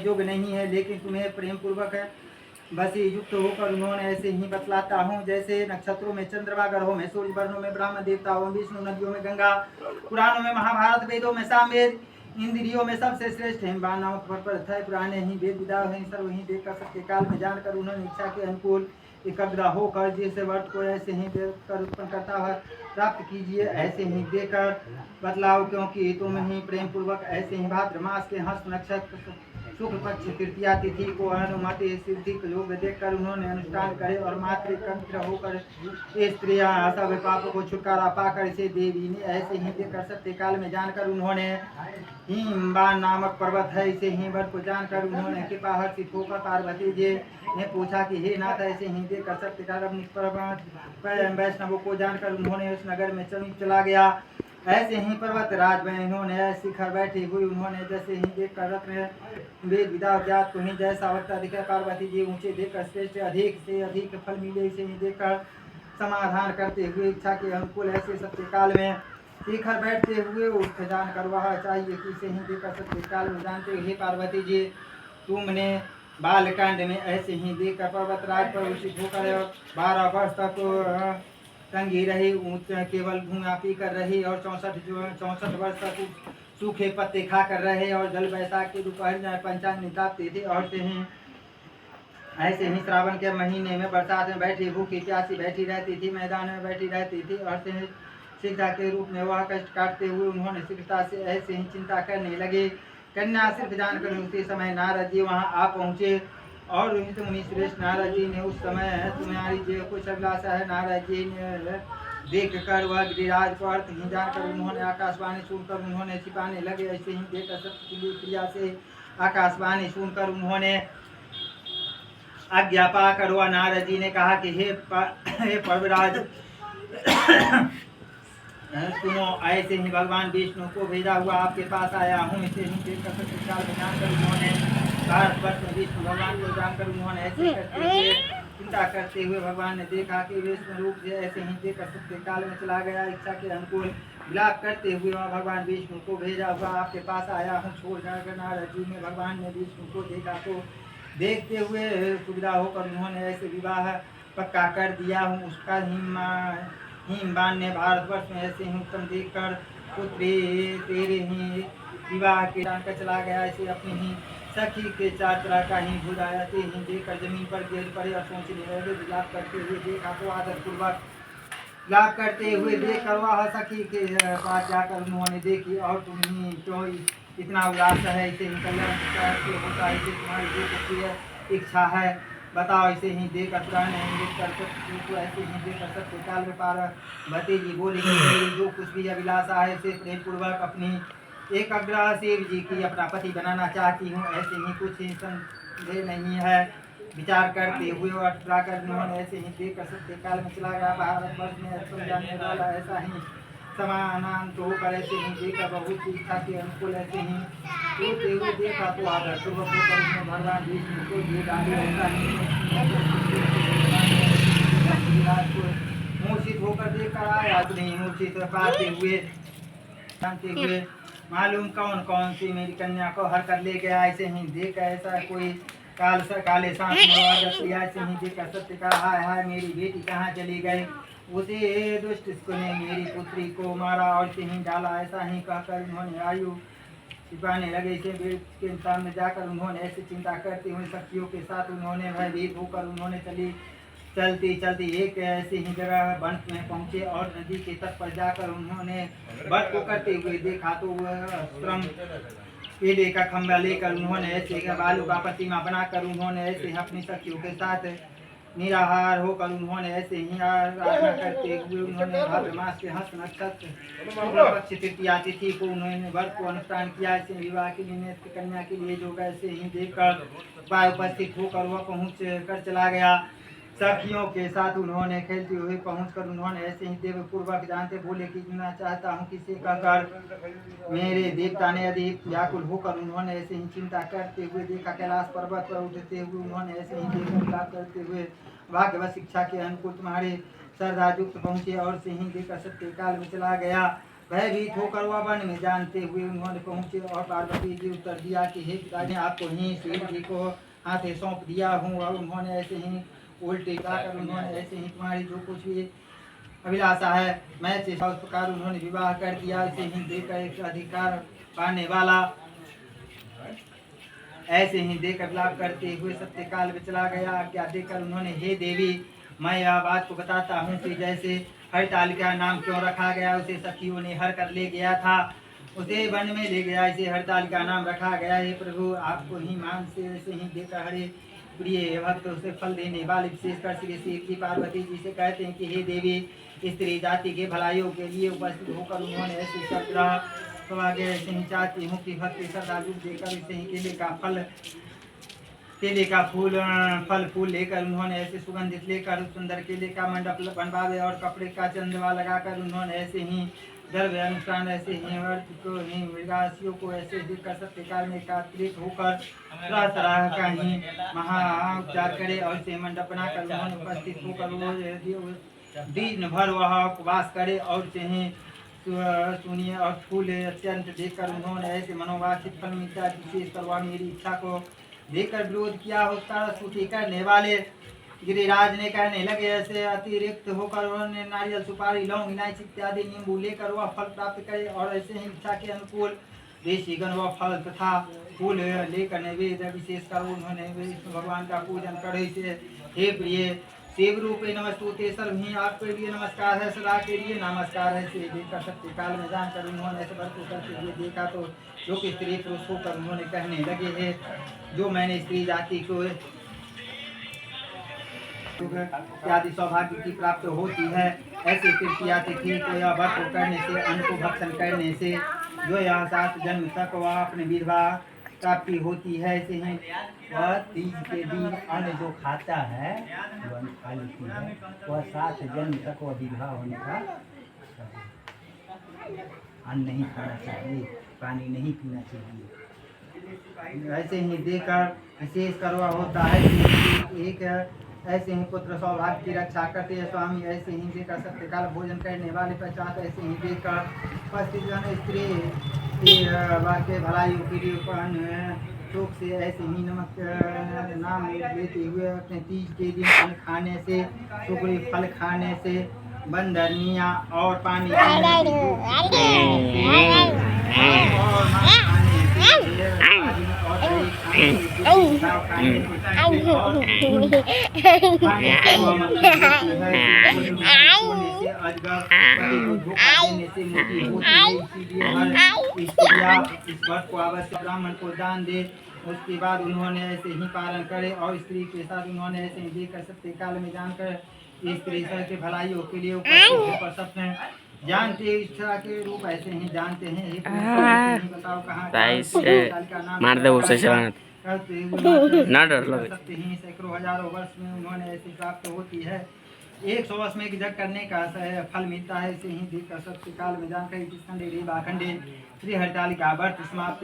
योग नहीं है, लेकिन तुम्हें प्रेम पूर्वक बस युक्त होकर उन्होंने ऐसे ही बतलाता हूँ। जैसे नक्षत्रों में चंद्रमा, ग्रहों में सूर्य, वर्णों में ब्राह्मण देवताओं में विष्णु, नदियों में गंगा, पुराणों में महाभारत, वेदों में सामवेद, इंद्रियों में सबसे श्रेष्ठ हिमवान नामक पर थे। पुराने ही वेद विदा हैं, सर्व ही देखकर सत्य काल में जानकर उन्होंने इच्छा के अनुकूल एकाग्र होकर जैसे वर्त को ऐसे ही देकर उत्पन्न करता है प्राप्त कीजिए, ऐसे ही देकर बतलाओ, क्योंकि तुम ही प्रेम पूर्वक ऐसे ही भाद्र मास के हस्त नक्षत्र शुक्ल पक्ष तृतीया तिथि को अनुमति सिद्धि योग देखकर उन्होंने अनुष्ठान करे और मातृकंत्र होकर स्त्रियां सब पापों को छुटकारा पाकर इसे देवी ने ऐसे ही देखकर सत्य काल में जानकर उन्होंने हिमवान नामक पर्वत है इसे हिमवत को जानकर उन्होंने कृपा हर्षित होकर पार्वती जी ने पूछा कि हे नाथ, ऐसे ही देखकर सत्य काल वैष्णवों को जानकर उन्होंने उस नगर में चला गया। ऐसे ही पर्वत राज बहनों ने शिखर बैठी हुई उन्होंने जैसे ही देखकर रत्न वेद विदा जात को ही जैसा वक्ता दिखा पार्वती जी ऊंचे देखकर श्रेष्ठ अधिक से अधिक फल मिले इसे ही देखकर समाधान करते हुए इच्छा के अनुकूल ऐसे सत्य काल में शिखर बैठते हुए उठ जानकर वह चाहिए कि इसे ही देखकर सत्य काल में जानते हुए पार्वती जी तुमने बालकांड में ऐसे ही देखकर पर्वत राज पर उचित होकर 12 वर्ष तक तंगी रही, केवल धुआं पी कर रही और 64 वर्ष तक सूखे पत्ते खा कर रहे और जल बैसाख के दोपहर पंचांग निकालते थे और ऐसे ही श्रावण के महीने में बरसात में बैठी भूखी प्यासी बैठी रहती थी, मैदान में बैठी रहती थी और शिक्षा के रूप में वह कष्ट काटते हुए उन्होंने शीघ्रता से ऐसे ही चिंता करने लगे। कन्या सिर्फ जानकर उसी समय नारद जी वहाँ आ पहुँचे और रोहित मुनि श्रेष्ठ नारद जी ने उस समय तुम्हारी जो कुछ अभिलाषा है नारद जी ने देख कर वह गिरिराज को अर्थ ही जानकर उन्होंने आकाशवाणी सुनकर उन्होंने छिपाने लगे। ऐसे ही देखकर सत्य की क्रिया से आकाशवाणी सुनकर उन्होंने आज्ञा पाकर वह नारद जी ने कहा कि हे पर्वराज सुनो, ऐसे ही भगवान विष्णु को भेजा हुआ आपके पास आया हूँ। इसे ही देखकर सत्य काल में जानकर उन्होंने भारतवर्ष में विष्णु भगवान को जानकर उन्होंने ऐसे करते हुए चिंता करते हुए भगवान ने देखा कि विष्णु रूप से ऐसे ही देखकर सत्य काल में चला गया। इच्छा के अनुकूल विलाप करते हुए वह भगवान विष्णु को भेजा हुआ आपके पास आया हूँ। छोड़ जाकर नारद जी ने भगवान ने विष्णु को देखा तो देखते हुए सुविधा होकर उन्होंने ऐसे विवाह पक्का कर दिया हूँ। उसका हिमवान ने भारतवर्ष में ऐसे ही उत्तम देखकर पुत्री तेरे ही विवाह के जानकर चला गया। ऐसे अपनी ही सखी के 4 तरह का ही भुलाया ते ही देखकर जमीन पर गिर पड़े और सोचने लगे। विलाप करते हुए देखा तो आदर पूर्वक विलाप करते हुए देखकर वह सखी के पास जाकर उन्होंने देखी और तुम्हें क्यों इतना उदास है, इसे कल्याण होता है, इसे तुम्हारी जो कुछ इच्छा है बताओ। इसे ही देखकर पुराने को ऐसे ही देखकर सत्य काल में पार्वती जी बोली जो कुछ भी अभिलाषा है इसे प्रेम पूर्वक अपनी एक अग्रह शिव जी की अपना पति बनाना चाहती हूँ। ऐसे ही कुछ ही संदेह नहीं है। विचार करते हुए और कर उन्होंने ऐसे ही देखकर सत्य काल में चला गया। भारतवर्ष में जाने वाला ऐसा ही समानांत होकर ऐसे ही देखा बहुत इच्छा के अनुकूल ऐसे ही होते हुए देखा तो आदर पूर्वक होकर भगवान विष्णु को ये डाली ऐसा ही मूर्छित होकर देखकर आया। नहीं मूर्छित पाते हुए जानते हुए मालूम कौन कौन सी मेरी कन्या को हर कर ले गया। ऐसे ही देख ऐसा कोई काले सांप ऐसे ही देखकर सत्य का हाय हाय मेरी बेटी कहाँ चली गई। उसे दुष्ट ने मेरी पुत्री को मारा और से ही डाला। ऐसा ही कहकर उन्होंने आयु छिपाने लगे। इसे बेट के सामने जाकर उन्होंने ऐसी चिंता करते हुए शक्तियों के साथ उन्होंने भयभीत होकर उन्होंने चलती चलती एक ऐसी ही जगह वन में पहुँचे और नदी के तट पर जाकर उन्होंने व्रत को करते हुए देखा तो वह श्रम पेड़े का खंभा लेकर उन्होंने ऐसे बालू का प्रतिमा बनाकर उन्होंने ऐसे अपनी शक्तियों के साथ निराहार होकर उन्होंने ऐसे ही आराधना करते हुए उन्होंने भाद्र मास के हस्त नक्षत्र पक्ष तृतीया तिथि को उन्होंने व्रत को अनुष्ठान किया। ऐसे विवाह के लिए कन्या के लिए जो ऐसे ही देखकर उपस्थित होकर वह पहुँच कर चला गया। सखियों के साथ उन्होंने खेलते हुए पहुंचकर उन्होंने ऐसे ही देव पूर्वक जानते बोले कि मैं चाहता हूं किसी का कर मेरे देवता ने अधिक व्याकुल होकर उन्होंने ऐसे ही चिंता करते हुए देखा। कैलाश पर्वत पर उठते हुए उन्होंने ऐसे ही देखकर करते हुए भाग्य व शिक्षा के अनुकूल तुम्हारे श्रद्धा युक्त पहुँचे और से ही देखकर सत्य काल में चला गया। भयभीत होकर वह वन में जानते हुए उन्होंने पहुँचे और पार्वती जी उत्तर दिया कि हे पिताजी, आपको ही शिव जी को हाथे सौंप दिया हूँ और उन्होंने ऐसे ही उल्टे कर उन्होंने ऐसे ही तुम्हारी जो कुछ भी अभिलाषा है मैं से उस प्रकार उन्होंने विवाह कर दिया। ऐसे ही देकर एक अधिकार पाने वाला ऐसे ही देकर विलाप करते हुए सत्यकाल में चला गया। क्या देकर उन्होंने हे देवी, मैं यह बात को बताता हूँ कि जैसे हरतालिका नाम क्यों रखा गया, उसे सखियों ने हर कर ले गया था, उसे वन में ले गया, इसे हरतालिका नाम रखा गया। हे प्रभु, आपको ही मान से ऐसे ही देकर हरे प्रिय भक्त उसे फल देने वाले विशेषकर श्री शिव जी पार्वती जी से कहते हैं कि हे देवी, स्त्री जाति के भलाइयों के लिए उपस्थित होकर उन्होंने ऐसे शब्द आगे ऐसे ही चाहती हूँ कि भक्ति श्रद्धा रूप देकर इसे ही केले का फल फूल लेकर उन्होंने ऐसे सुगंधित लेकर सुंदर केले का मंडप बनवावे और कपड़े का चंदवा लगाकर उन्होंने ऐसे ही द्रव्य अनुष्ठान ऐसे ही को ही मृगासियों को ऐसे देखकर सत्यकाल में एकत्रित होकर तरह तरह का ही महाउपचार करे और इसे मंडप बनाकर उन्होंने उपस्थित होकर दिन भर वह उपवास करे और ही सुनिए और फूल अत्यंत देखकर उन्होंने ऐसे मनोवांछित फल मिलता विशेष करवा मेरी इच्छा को देखकर विरोध किया। उसका स्तुति करने वाले गिरिराज ने कहने लगे ऐसे अतिरिक्त होकर उन्होंने नारियल सुपारी लौंग इलायची इत्यादि नींबू लेकर वह फल प्राप्त करे और ऐसे ही इच्छा के अनुकूल देशीगण वह फल तथा फूल लेकर नैवेद्य विशेष कर उन्होंने विष्णु भगवान का पूजन करे से हे प्रिय शिव रूपे नमस्तुते सर्वहीं आपके लिए नमस्कार है, सदा के लिए नमस्कार है। से देखकर सत्यकाल में जानकर उन्होंने ऐसे वर्तन करते हुए देखा तो जो कि स्त्री पुरुष होकर उन्होंने कहने लगे है जो मैंने स्त्री जाति को इत्यादि सौभाग्य की प्राप्त होती है, ऐसे तृतीया तिथि को यह व्रत करने से अन्न को भक्षण करने से जो यह 7 जन्म तक वह अपने विधवा प्राप्ति होती है। ऐसे ही वह तीज के दिन अन्न जो खाता है वह खा लेती है, वह 7 जन्म तक वह विधवा होने का अन्न नहीं खाना चाहिए, पानी नहीं पीना चाहिए। ऐसे ही देखकर विशेष करवा होता है कि एक ऐसे ही पुत्र सौभाग्य की रक्षा करते हैं स्वामी। ऐसे ही देखकर सत्यकाल भोजन करने वाले पश्चात ऐसे ही देखकर उपस्थित स्त्री वाक्य भलाई के लिए शोक से ऐसे ही नमक नाम लेते हुए अपने तीज के दिन अन्न खाने से, सुगड़ी फल खाने से, बंदरनिया और पानी ब्राह्मण को दान दे। उसके बाद उन्होंने ऐसे ही पालन करे और स्त्री के साथ उन्होंने ऐसे ही देखकर सत्यकाल में जानकर स्त्री के भलाइयों के लिए ऊपर सपने जानते इच्छा के रूप ऐसे ही जानते हैं। बताओ कहाँ मार दे उसे ना डर लगे सकते हैं। सैकड़ों हजारों वर्ष में उन्होंने ऐसी प्राप्त होती है। 100 वर्ष में यज्ञ करने का फल मिलता है। इसे ही देखकर सत्यकाल में जानकर श्री हरतालिका व्रत समाप्त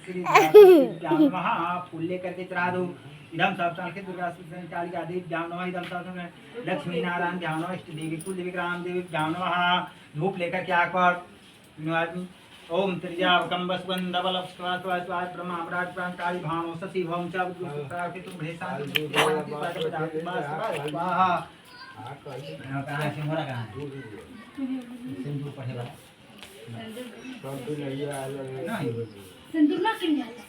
श्री फूल लेकर के चढ़ा दो। इधम सब दुर्गा कालिका देवी ध्यान इधम सब लक्ष्मी नारायण ध्यान इष्ट देवी कुल देवी ग्राम देवी ध्यान धूप लेकर के आकर ओम त्रिजावकम वसुगंधवल स्वाय ब्रह्मा विराट प्राण काली भानो शशि भवम च विद्युत तुम भेषांति स्वाहा। कहाँ सिंघोड़ा कहाँ है? सिंदूर पढ़े वाला सिंदूर ना किन जाता